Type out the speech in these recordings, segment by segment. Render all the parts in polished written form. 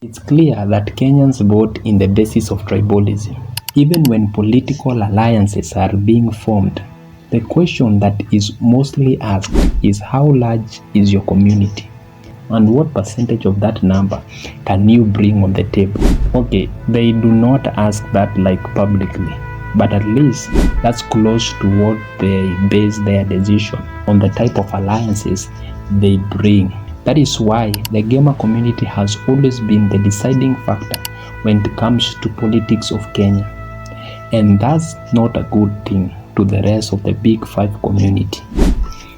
It's clear that Kenyans vote in the basis of tribalism. Even when political alliances are being formed, the question that is mostly asked is how large is your community? And what percentage of that number can you bring on the table? Okay, they do not ask that like publicly, but at least that's close to what they base their decision on, the type of alliances they bring. That is why the gamer community has always been the deciding factor when it comes to politics of Kenya. And that's not a good thing to the rest of the Big Five community.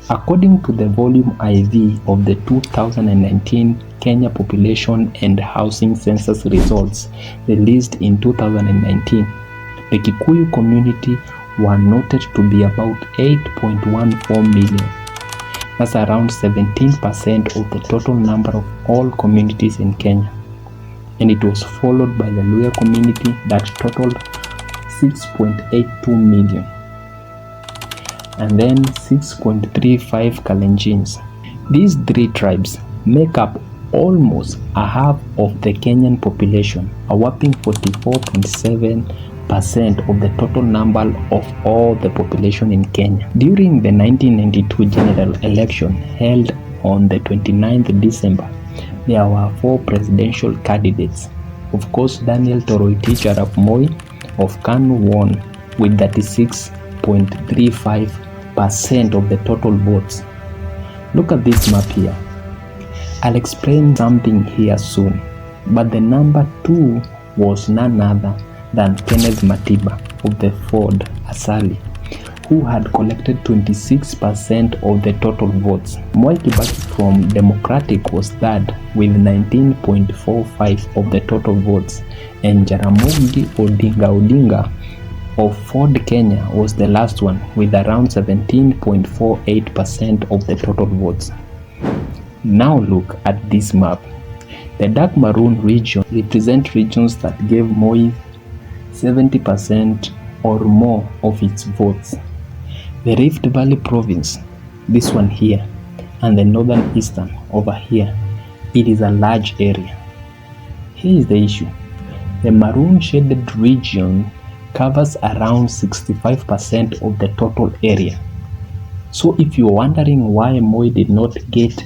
According to the volume IV of the 2019 Kenya Population and Housing Census results released in 2019, the Kikuyu community were noted to be about 8.14 million. That's around 17% of the total number of all communities in Kenya. And it was followed by the Luhya community that totaled 6.82 million. And then 6.35 kalengins. These three tribes make up almost a half of the Kenyan population, a whopping 44.7% of the total number of all the population in Kenya. During the 1992 general election held on the 29th December, there were 4 presidential candidates. Of course, Daniel Toroitich Arap Moi of KANU won with 36.35% of the total votes. Look at this map here. I'll explain something here soon, but the number 2 was none other than Kenneth Matiba of the Ford Asali, who had collected 26% of the total votes. Moi Kibaki from Democratic was third with 19.45% of the total votes, and Jaramogi Odinga of Ford Kenya was the last one with around 17.48% of the total votes. Now look at this map. The dark maroon region represent regions that gave Moi 70% or more of its votes. The Rift Valley province, this one here, and the northern eastern over here, it is a large area. Here is the issue. The maroon shaded region covers around 65% of the total area. So if you're wondering why Moi did not get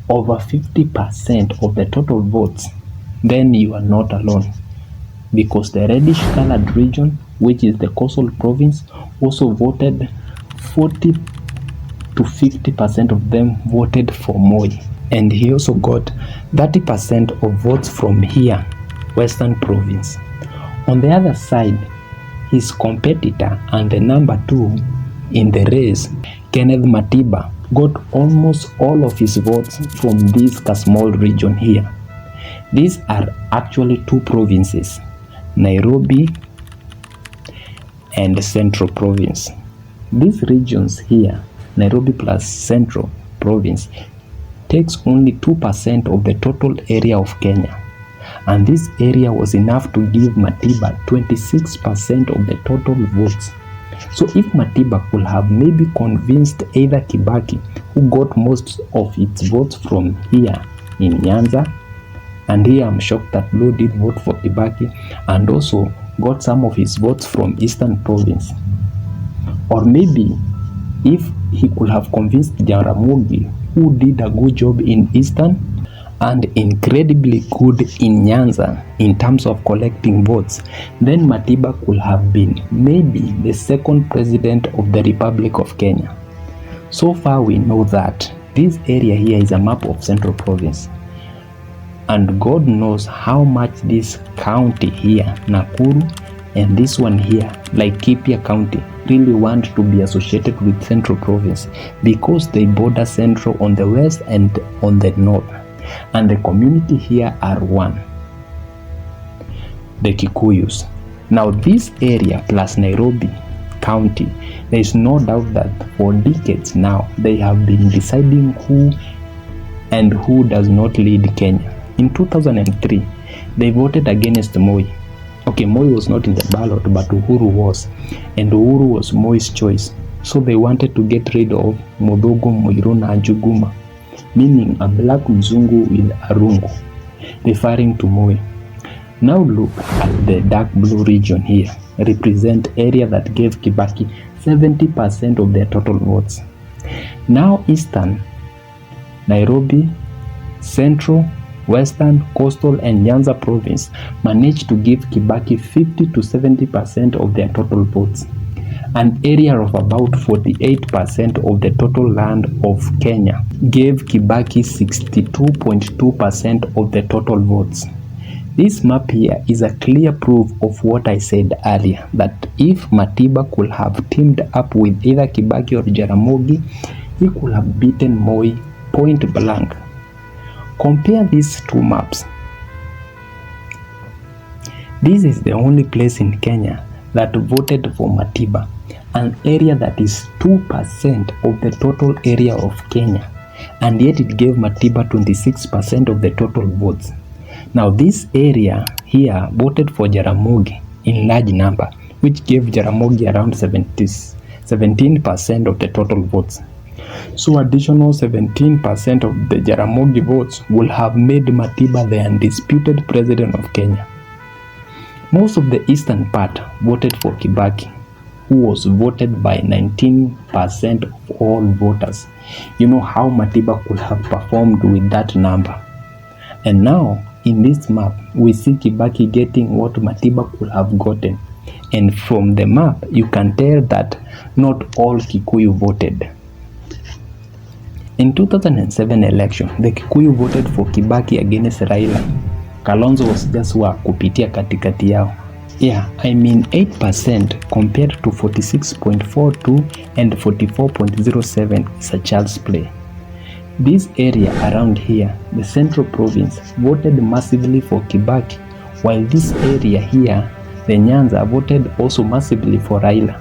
over 50% of the total votes, then you are not alone, because the reddish colored region, which is the coastal province, also voted 40 to 50% of them voted for Moi, and he also got 30% of votes from here, Western Province. On the other side, his competitor and the number 2 in the race, Kenneth Matiba, got almost all of his votes from this small region here. These are actually 2 provinces, Nairobi and Central Province. These regions here, Nairobi plus Central Province, takes only 2% of the total area of Kenya. And this area was enough to give Matiba 26% of the total votes. So if Matiba could have maybe convinced either Kibaki, who got most of its votes from here in Nyanza, and here I'm shocked that Luo did vote for Kibaki, and also got some of his votes from Eastern Province. Or maybe if he could have convinced Jaramogi, who did a good job in Eastern and incredibly good in Nyanza in terms of collecting votes, then Matiba could have been maybe the second president of the Republic of Kenya. So far we know that this area here is a map of Central Province, and God knows how much this county here, Nakuru, and this one here, like Laikipia County, really want to be associated with Central Province because they border Central on the west and on the north. And the community here are one, the Kikuyus. Now this area plus Nairobi County, there is no doubt that for decades now they have been deciding who and who does not lead Kenya. In 2003, they voted against Moi. Okay, Moi was not in the ballot, but Uhuru was, and Uhuru was Moi's choice. So they wanted to get rid of Mudogo Muiruna Ajuguma, meaning a black Mzungu with a rungu. referring to Moi. Now look at the dark blue region here, represent area that gave Kibaki 70% of their total votes. Now Eastern, Nairobi, Central, Western, Coastal and Nyanza province managed to give Kibaki 50 to 70% of their total votes. An area of about 48% of the total land of Kenya gave Kibaki 62.2% of the total votes. This map here is a clear proof of what I said earlier, that if Matiba could have teamed up with either Kibaki or Jaramogi, he could have beaten Moi point blank. Compare these two maps. This is the only place in Kenya that voted for Matiba, an area that is 2% of the total area of Kenya, and yet it gave Matiba 26% of the total votes. Now this area here voted for Jaramogi in large number, which gave Jaramogi around 17% of the total votes. So additional 17% of the Jaramogi votes will have made Matiba the undisputed president of Kenya. Most of the eastern part voted for Kibaki, who was voted by 19% of all voters. You know how Matiba could have performed with that number. And now, in this map, we see Kibaki getting what Matiba could have gotten. And from the map, you can tell that not all Kikuyu voted. In 2007 election, the Kikuyu voted for Kibaki against Raila. Kalonzo was just kupitia katikati yao. Yeah, I mean 8% compared to 46.42 and 44.07 is a child's play. This area around here, the central province, voted massively for Kibaki, while this area here, the Nyanza, voted also massively for Raila.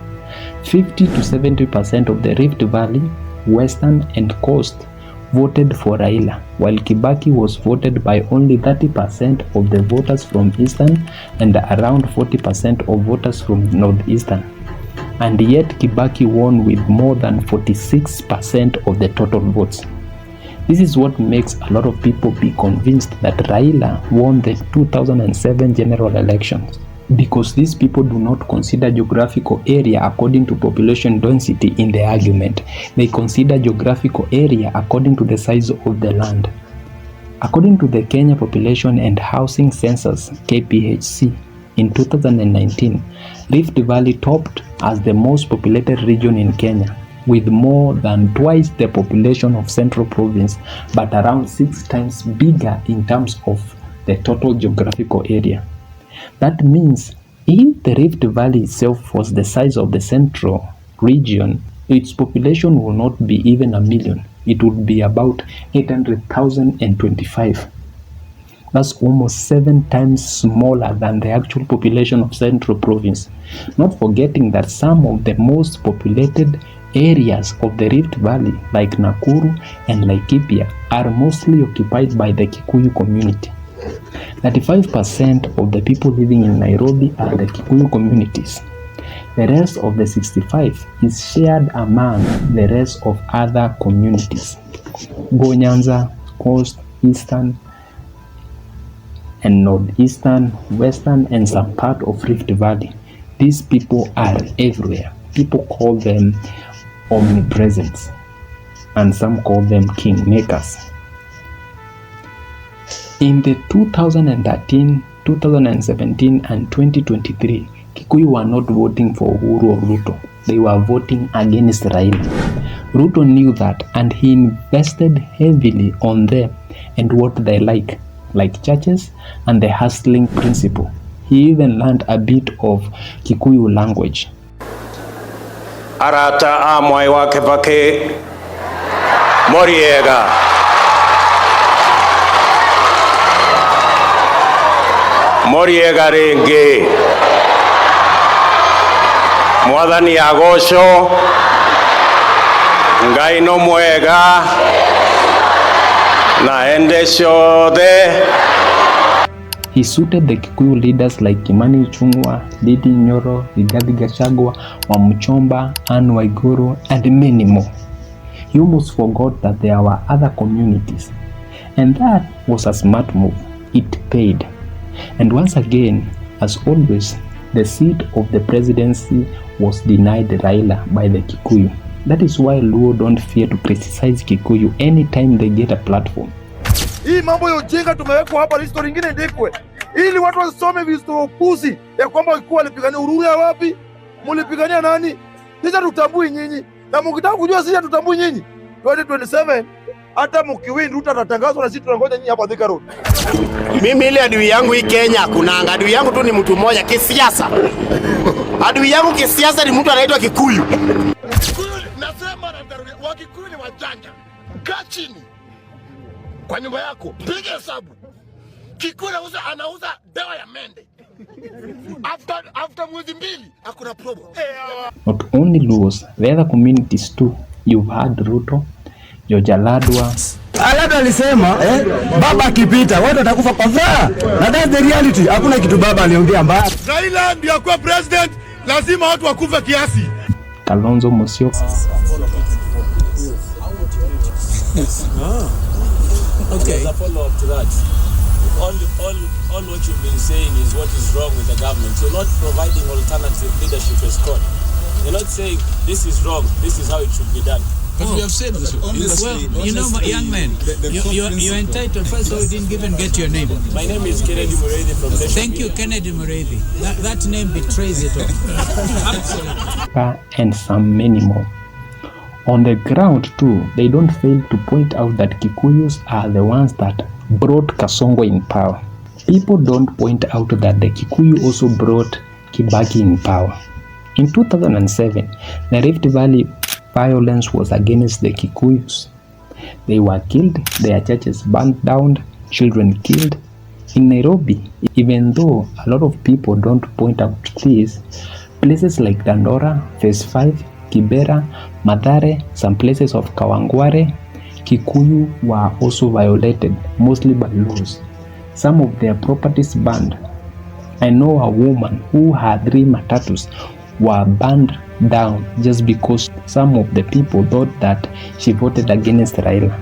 50 to 70% of the Rift Valley, Western and Coast voted for Raila, while Kibaki was voted by only 30% of the voters from Eastern and around 40% of voters from Northeastern. And yet Kibaki won with more than 46% of the total votes. This is what makes a lot of people be convinced that Raila won the 2007 general elections, because these people do not consider geographical area according to population density in the argument. They consider geographical area according to the size of the land. According to the Kenya Population and Housing Census (KPHC) in 2019, Rift Valley topped as the most populated region in Kenya, with more than twice the population of Central Province, but around 6 times bigger in terms of the total geographical area. That means if the Rift Valley itself was the size of the Central region, its population will not be even 1 million. It would be about 800,025. That's almost 7 times smaller than the actual population of Central Province. Not forgetting that some of the most populated areas of the Rift Valley, like Nakuru and Laikipia, are mostly occupied by the Kikuyu community. 35% of the people living in Nairobi are the Kikuyu communities. The rest of the 65 is shared among the rest of other communities. Go Nyanza, Coast, Eastern and Northeastern, Western and some part of Rift Valley. These people are everywhere. People call them omnipresents and some call them kingmakers. In the 2013, 2017 and 2023, Kikuyu were not voting for Uhuru or Ruto. They were voting against Raila. Ruto knew that and he invested heavily on them and what they like churches and the hustling principle. He even learned a bit of Kikuyu language. Arata amwai wa kibaki moriega moriega ringi mwathani agocwo ngai no mwega na ende ciothe. He suited the Kikuyu leaders like Kimani Ichung'wah, Ndindi Nyoro, Rigathi Gachagua, Wamchomba, Anne Waiguru, and many more. He almost forgot that there were other communities. And that was a smart move. it paid. And once again, as always, the seat of the presidency was denied Raila by the Kikuyu. That is why Luo don't fear to criticize Kikuyu anytime they get a platform. Hii mambo ya ujinga tumewekwa hapa, history nyingine ndikwe ili watu wasome vistopuzi ya kwamba walikuwa walipigania uhuru ya wapi, mulipigania nani. Sisi tutambui nyinyi, na mkitaka kujua sisi tutambui nyinyi 2027 hata mkiwin Ruto atatangazwa na sisi tunangoja nyinyi hapa Thika Road. Mimi ile adui yangu hii Kenya kuna adui yangu tu ni mtu mmoja kisiasa. Adui yangu kisiasa ni mtu anaitwa Kikuyu. Nasema na Wakikuyu ni wajanja. Kaa chini kwa nyumba yako, piga hesabu. Kikuyu anauza dawa ya mende. After mwezi mbili hakuna problem. Not only Luos, the other communities too. You've had Ruto, Jojaladwa. Alado alisema baba akipita watu watakufa kwa furaha. Na that's the reality. Hakuna kitu baba aliongea mbaya. Raila ndio akuwa president, lazima watu wakufe kiasi. Kalonzo Musyoka. Okay. As a follow-up to that, all what you've been saying is what is wrong with the government. You're not providing alternative leadership as called. You're not saying this is wrong, this is how it should be done. But we have said this. Well, you know, young man, you're entitled. First of all, you didn't even get your name. My name is Kennedy Mureithi from Nation. Thank you, Kennedy Mureithi. That name betrays it all. And some many more. On the ground too, they don't fail to point out that Kikuyus are the ones that brought Kasongo in power. People don't point out that the Kikuyu also brought Kibaki in power. In 2007, the Rift Valley violence was against the Kikuyus. They were killed, their churches burned down, children killed. In Nairobi, even though a lot of people don't point out this, places like Dandora, Phase 5, Kibera, Mathare, some places of Kawangware, Kikuyu were also violated, mostly by laws. Some of their properties burned. I know a woman who had 3 matatus were burned down just because some of the people thought that she voted against Raila.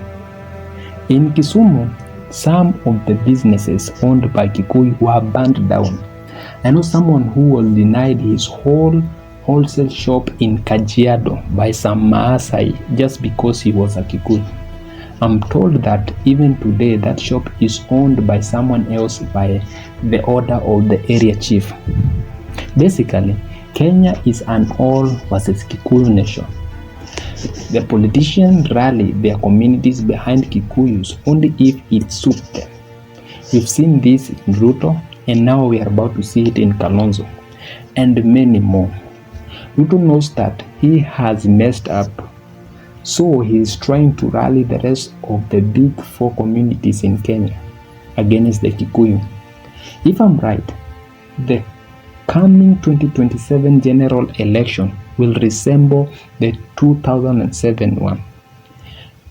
In Kisumu, some of the businesses owned by Kikuyu were burned down. I know someone who was denied his wholesale shop in Kajiado by some Maasai just because he was a Kikuyu. I'm told that even today that shop is owned by someone else by the order of the area chief. Basically, Kenya is an all versus Kikuyu nation. The politicians rally their communities behind Kikuyus only if it suits them. We've seen this in Ruto, and now we are about to see it in Kalonzo, and many more. Ruto knows that he has messed up, so he is trying to rally the rest of the big 4 communities in Kenya against the Kikuyu. If I'm right, the coming 2027 general election will resemble the 2007 one,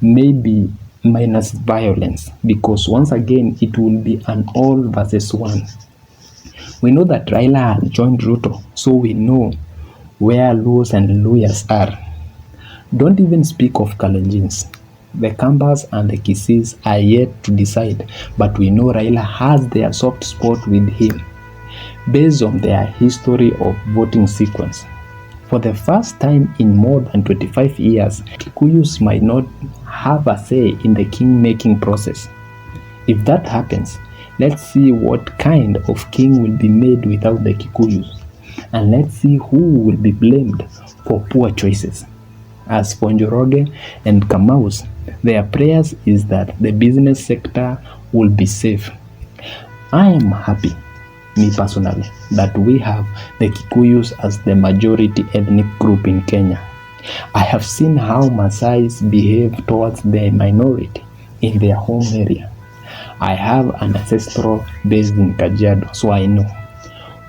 maybe minus violence, because once again it will be an all versus one. We know that Raila has joined Ruto, so we know where Luos and Luhyas are. Don't even speak of kalengins. The kambas and the Kisses are yet to decide, but we know Raila has their soft spot with him based on their history of voting sequence. For the first time in more than 25 years, Kikuyus might not have a say in the king-making process. If that happens, let's see what kind of king will be made without the Kikuyus, and let's see who will be blamed for poor choices. As for Njoroge and Kamaus, their prayers is that the business sector will be safe. I am happy, me personally, that we have the Kikuyus as the majority ethnic group in Kenya. I have seen how Maasais behave towards their minority in their home area. I have an ancestral base in Kajiado, so I know.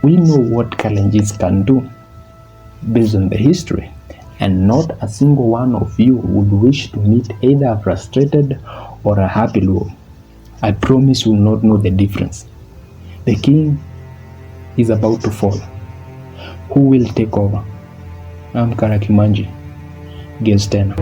We know what kalengins can do based on the history, and not a single one of you would wish to meet either a frustrated or a happy Luo. I promise you will not know the difference. The king is about to fall. Who will take over? I'm Karakimanji. Guess 10.